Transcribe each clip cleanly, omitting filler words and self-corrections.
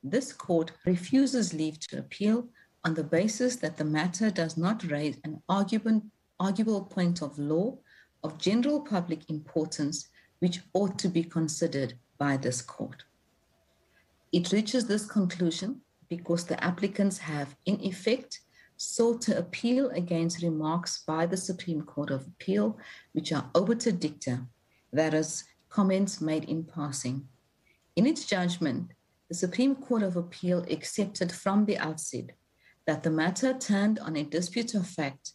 this court refuses leave to appeal on the basis that the matter does not raise an arguable point of law of general public importance which ought to be considered by this court. It reaches this conclusion because the applicants have, in effect, sought to appeal against remarks by the Supreme Court of Appeal, which are obiter dicta, that is, comments made in passing. In its judgment, the Supreme Court of Appeal accepted from the outset that the matter turned on a dispute of fact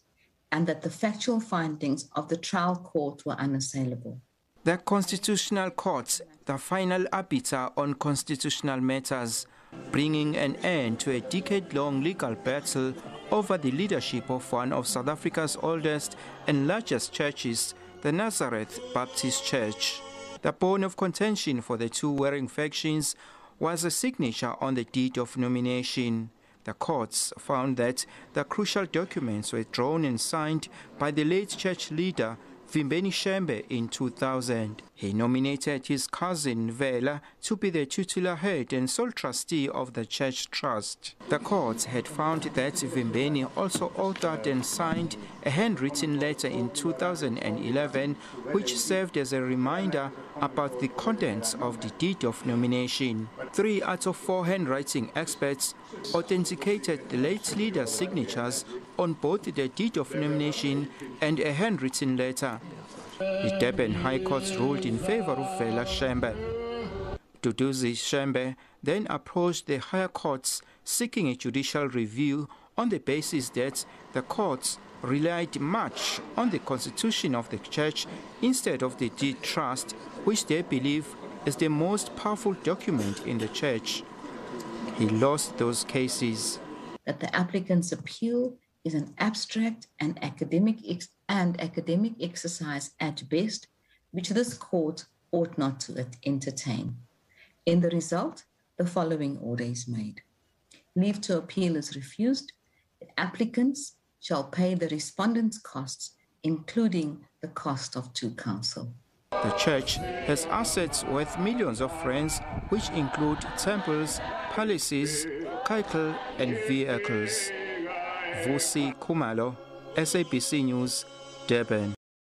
and that the factual findings of the trial court were unassailable. The Constitutional Court, the final arbiter on constitutional matters, bringing an end to a decade-long legal battle over the leadership of one of South Africa's oldest and largest churches, the Nazareth Baptist Church. The bone of contention for the two warring factions was a signature on the deed of nomination. The courts found that the crucial documents were drawn and signed by the late church leader kwaShembe in 2000. He nominated his cousin Vela to be the titular head and sole trustee of the church trust. The courts had found that kwaShembe also authored and signed a handwritten letter in 2011 which served as a reminder about the contents of the deed of nomination. 3 out of 4 handwriting experts authenticated the late leader's signatures on both the deed of nomination and a handwritten letter. The Durban High Court ruled in favor of kwaShembe. Duduzi Shembe then approached the higher courts seeking a judicial review on the basis that the courts relied much on the constitution of the church instead of the deed trust, which they believe is the most powerful document in the church. He lost those cases. That the applicant's appeal is an abstract and academic exercise at best, which this court ought not to entertain. In the result, the following order is made. Leave to appeal is refused. The applicants shall pay the respondent's costs, including the cost of 2 counsel. The church has assets worth millions of rands, which include temples, palaces, cattle, and vehicles. Vusi Kumalo, SABC News, Durban.